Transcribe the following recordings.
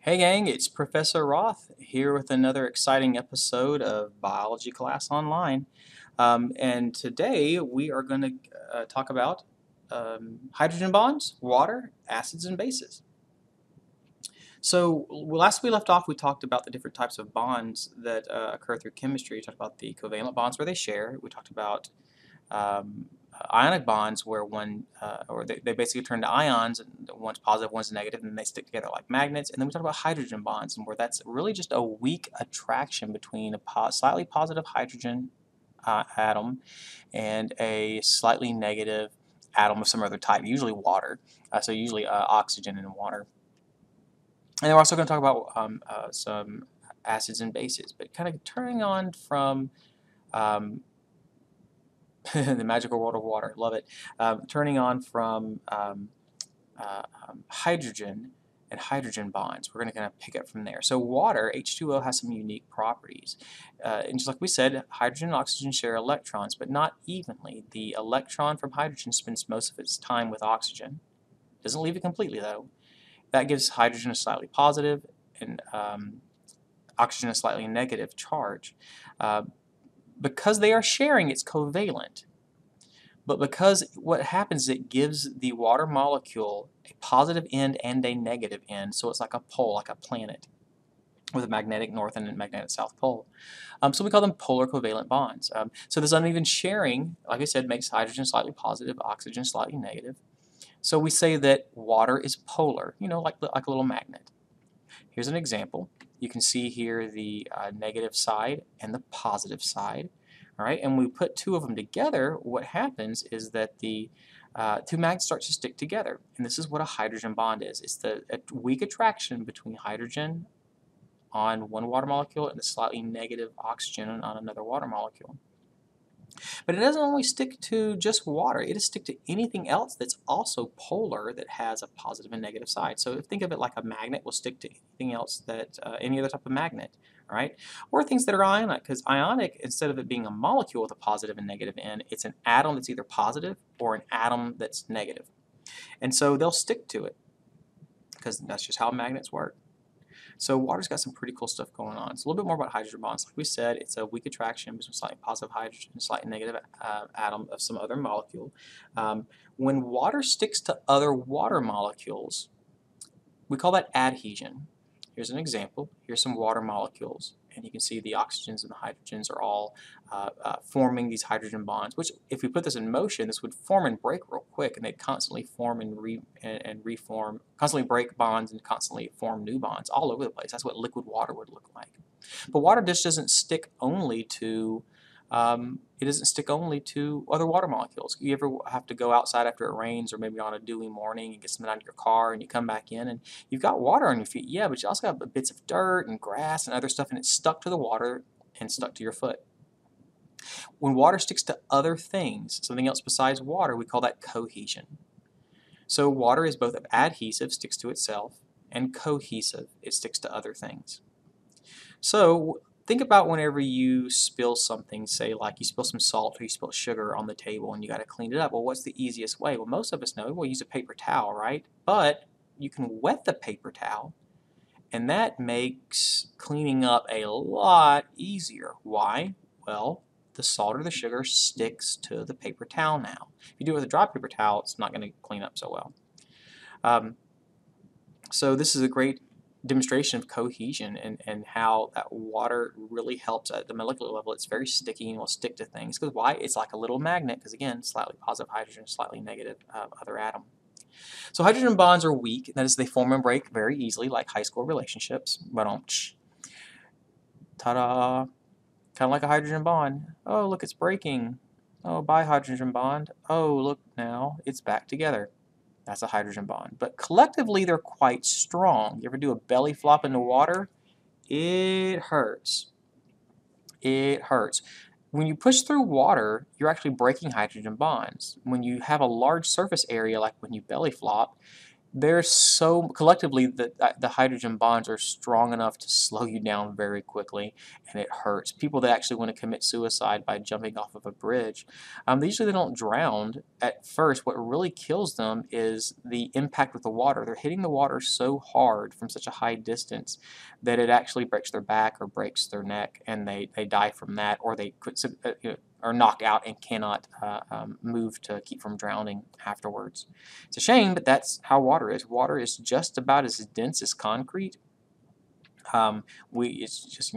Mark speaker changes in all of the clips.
Speaker 1: Hey gang, it's Professor Roth here with another exciting episode of Biology Class Online. And today we are going to talk about hydrogen bonds, water, acids, and bases. So last we left off, we talked about the different types of bonds that occur through chemistry. We talked about the covalent bonds where they share. We talked about ionic bonds where they basically turn to ions, and one's positive, one's negative, and they stick together like magnets. And then we talk about hydrogen bonds, and where that's really just a weak attraction between a slightly positive hydrogen atom and a slightly negative atom of some other type, usually water. So usually oxygen and water. And then we're also going to talk about some acids and bases, but kind of turning on from um, the magical world of water, love it. Turning on from hydrogen and hydrogen bonds. We're going to kind of pick up from there. So water, H2O, has some unique properties. And just like we said, hydrogen and oxygen share electrons, but not evenly. The electron from hydrogen spends most of its time with oxygen. Doesn't leave it completely, though. That gives hydrogen a slightly positive and oxygen a slightly negative charge. Because they are sharing, it's covalent. But because what happens is it gives the water molecule a positive end and a negative end, so it's like a pole, like a planet, with a magnetic north and a magnetic south pole. So we call them polar covalent bonds. So this uneven sharing, like I said, makes hydrogen slightly positive, oxygen slightly negative. So we say that water is polar, like a little magnet. Here's an example. You can see here the negative side and the positive side. All right, and we put two of them together, what happens is that the two magnets start to stick together. And this is what a hydrogen bond is. It's the weak attraction between hydrogen on one water molecule and the slightly negative oxygen on another water molecule. But it doesn't only stick to just water. It'll stick to anything else that's also polar that has a positive and negative side. So think of it like a magnet will stick to anything else that any other type of magnet, right? Or things that are ionic, because ionic, instead of it being a molecule with a positive and negative end, it's an atom that's either positive or an atom that's negative. And so they'll stick to it because that's just how magnets work. So water's got some pretty cool stuff going on. So a little bit more about hydrogen bonds. Like we said, it's a weak attraction between slightly positive hydrogen and slightly negative atom of some other molecule. When water sticks to other water molecules, we call that adhesion. Here's an example. Here's some water molecules. And you can see the oxygens and the hydrogens are all forming these hydrogen bonds, which if we put this in motion, this would form and break real quick, and they'd constantly form and reform, constantly break bonds and constantly form new bonds all over the place. That's what liquid water would look like. But water just doesn't stick only to other water molecules. You ever have to go outside after it rains or maybe on a dewy morning and get something out of your car and you come back in and you've got water on your feet? Yeah, but you also got bits of dirt and grass and other stuff, and it's stuck to the water and stuck to your foot. When water sticks to other things, something else besides water, we call that cohesion. So water is both adhesive, sticks to itself, and cohesive, it sticks to other things. So think about whenever you spill something, say like you spill some salt or you spill sugar on the table and you got to clean it up. Well, what's the easiest way? Well, most of us know we'll use a paper towel, right? But you can wet the paper towel, and that makes cleaning up a lot easier. Why? Well, the salt or the sugar sticks to the paper towel now. If you do it with a dry paper towel, it's not going to clean up so well. So this is a great demonstration of cohesion and how that water really helps at the molecular level. It's very sticky and will stick to things. Because why? It's like a little magnet, because again, slightly positive hydrogen, slightly negative other atom. So hydrogen bonds are weak. That is, they form and break very easily, like high school relationships. But ta-da! Kind of like a hydrogen bond. Oh, look, it's breaking. Oh, bye, hydrogen bond. Oh, look now, it's back together. That's a hydrogen bond. But collectively, they're quite strong. You ever do a belly flop in the water? It hurts. It hurts. When you push through water, you're actually breaking hydrogen bonds. When you have a large surface area, like when you belly flop, They're so collectively the hydrogen bonds are strong enough to slow you down very quickly, and it hurts. People that actually want to commit suicide by jumping off of a bridge, they don't drown at first. What really kills them is the impact with the water. They're hitting the water so hard from such a high distance that it actually breaks their back or breaks their neck, and they die from that, or they could, are knocked out and cannot move to keep from drowning afterwards. It's a shame, but that's how water is. Water is just about as dense as concrete. It's just,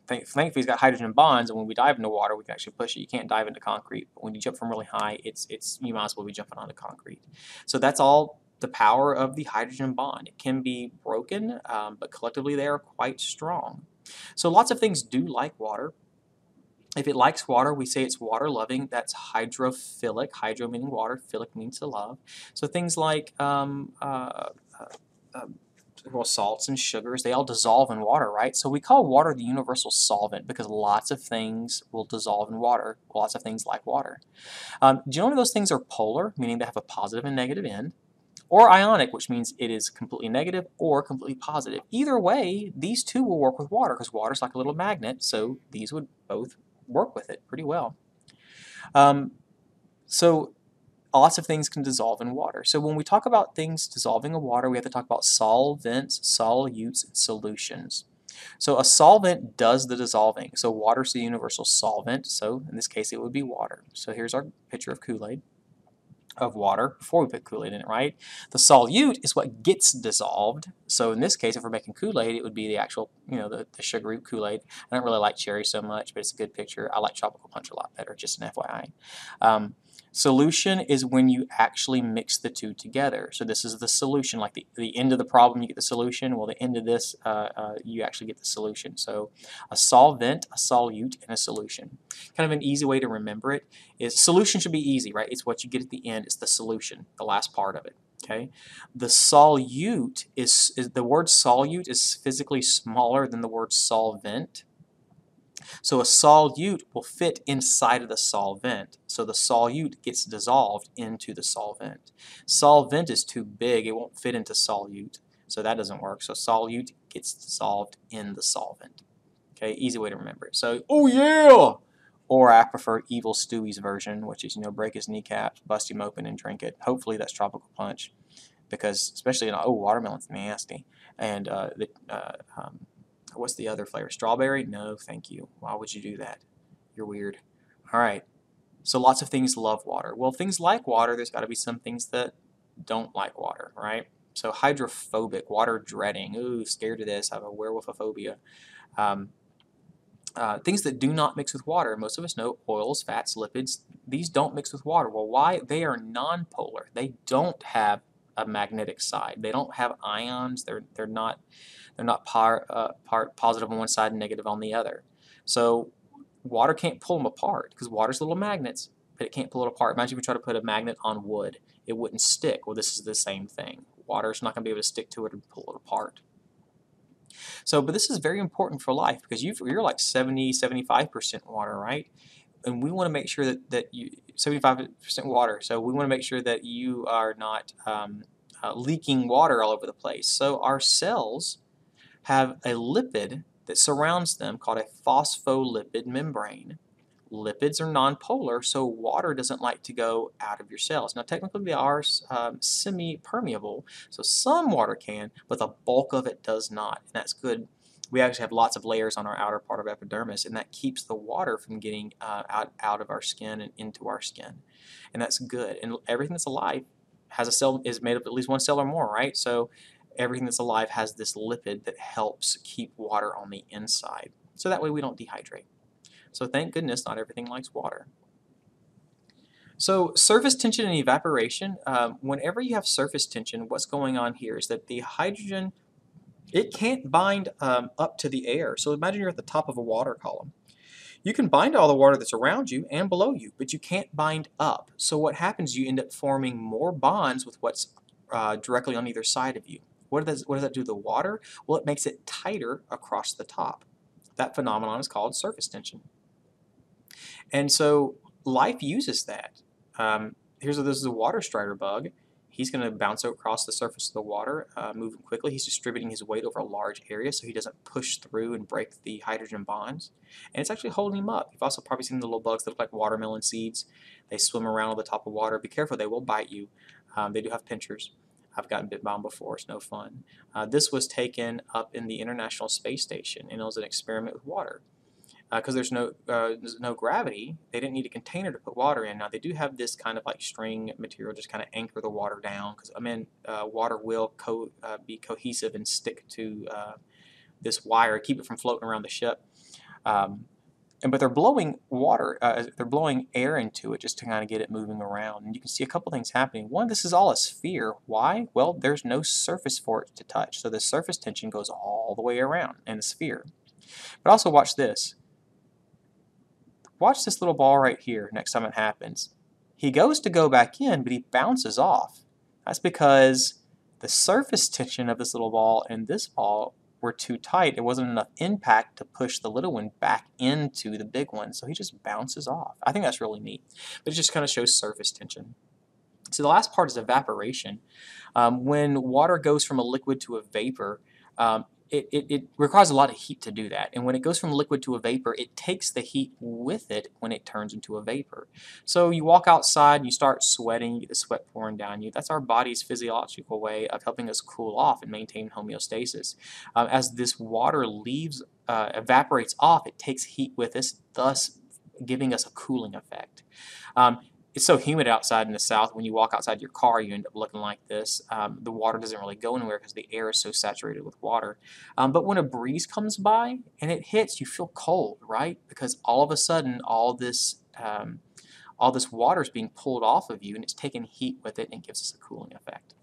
Speaker 1: thankfully it's got hydrogen bonds, and when we dive into water, we can actually push it. You can't dive into concrete, but when you jump from really high, you might as well be jumping onto concrete. So that's all the power of the hydrogen bond. It can be broken, but collectively they are quite strong. So lots of things do like water. If it likes water, we say it's water-loving. That's hydrophilic. Hydro meaning water, philic means to love. So things like salts and sugars, they all dissolve in water, right? So we call water the universal solvent because lots of things will dissolve in water. Lots of things like water. Do you know those things are polar, meaning they have a positive and negative end? Or ionic, which means it is completely negative or completely positive. Either way, these two will work with water because water is like a little magnet, so these would both work with it pretty well. So lots of things can dissolve in water. So when we talk about things dissolving in water, we have to talk about solvents, solutes, and solutions. So a solvent does the dissolving. So water is the universal solvent. So in this case, it would be water. So here's our picture of Kool-Aid, of water, before we put Kool-Aid in it, right? The solute is what gets dissolved. So in this case, if we're making Kool-Aid, it would be the actual, the sugary Kool-Aid. I don't really like cherry so much, but it's a good picture. I like tropical punch a lot better, just an FYI. Solution is when you actually mix the two together. So this is the solution, like the end of the problem, you get the solution. Well, the end of this, you actually get the solution. So a solvent, a solute, and a solution. Kind of an easy way to remember it is solution should be easy, right? It's what you get at the end. It's the solution, the last part of it. Okay, the solute is the word solute is physically smaller than the word solvent. So a solute will fit inside of the solvent. So the solute gets dissolved into the solvent. Solvent is too big. It won't fit into solute. So that doesn't work. So solute gets dissolved in the solvent. Okay, easy way to remember it. So, oh yeah! Or I prefer Evil Stewie's version, which is, break his kneecaps, bust him open, and drink it. Hopefully that's tropical punch. Because, especially, watermelon's nasty. And what's the other flavor? Strawberry? No, thank you. Why would you do that? You're weird. All right. So lots of things love water. Well, things like water, there's got to be some things that don't like water, right? So hydrophobic, water dreading. Ooh, scared of this. I have a werewolfophobia. Things that do not mix with water. Most of us know oils, fats, lipids. These don't mix with water. Well, why? They are nonpolar. They don't have a magnetic side. They don't have ions. They're not positive on one side and negative on the other. So water can't pull them apart because water's little magnets, but it can't pull it apart. Imagine if we try to put a magnet on wood. It wouldn't stick. Well, this is the same thing. Water's not going to be able to stick to it and pull it apart. So, but this is very important for life because you're like 70–75% water, right? And we want to make sure that you 75% water. So we want to make sure that you are not leaking water all over the place. So our cells have a lipid that surrounds them called a phospholipid membrane. Lipids are nonpolar, so water doesn't like to go out of your cells. Now, technically, they are semi-permeable, so some water can, but the bulk of it does not, and that's good. We actually have lots of layers on our outer part of epidermis, and that keeps the water from getting out of our skin and into our skin, and that's good. And everything that's alive has a cell is made up of at least one cell or more, right? So everything that's alive has this lipid that helps keep water on the inside, so that way we don't dehydrate. So thank goodness not everything likes water. So surface tension and evaporation, whenever you have surface tension, what's going on here is that the hydrogen, it can't bind up to the air. So imagine you're at the top of a water column. You can bind all the water that's around you and below you, but you can't bind up. So what happens, you end up forming more bonds with what's directly on either side of you. What does that do to the water? Well, it makes it tighter across the top. That phenomenon is called surface tension. And so life uses that. This is a water strider bug. he's going to bounce across the surface of the water, moving quickly. He's distributing his weight over a large area so he doesn't push through and break the hydrogen bonds. And it's actually holding him up. You've also probably seen the little bugs that look like watermelon seeds. They swim around on the top of water. Be careful, they will bite you. They do have pinchers. I've gotten bit by them before. It's no fun. This was taken up in the International Space Station, and it was an experiment with water. Because there's no gravity, they didn't need a container to put water in. Now they do have this kind of like string material, just kind of anchor the water down. Because water will be cohesive and stick to this wire, keep it from floating around the ship. But they're blowing they're blowing air into it just to kind of get it moving around. And you can see a couple things happening. One, this is all a sphere. Why? Well, there's no surface for it to touch. So the surface tension goes all the way around in the sphere. But also watch this. Watch this little ball right here next time it happens. He goes to go back in, but he bounces off. That's because the surface tension of this little ball and this ball were too tight. There wasn't enough impact to push the little one back into the big one, so he just bounces off. I think that's really neat, but it just kind of shows surface tension. So the last part is evaporation. When water goes from a liquid to a vapor, it requires a lot of heat to do that. And when it goes from liquid to a vapor, it takes the heat with it when it turns into a vapor. So you walk outside, you start sweating, you get the sweat pouring down you. That's our body's physiological way of helping us cool off and maintain homeostasis. As this water evaporates off, it takes heat with us, thus giving us a cooling effect. It's so humid outside in the south, when you walk outside your car, you end up looking like this. The water doesn't really go anywhere because the air is so saturated with water. But when a breeze comes by and it hits, you feel cold, right? Because all of a sudden, all this water is being pulled off of you, and it's taking heat with it, and it gives us a cooling effect.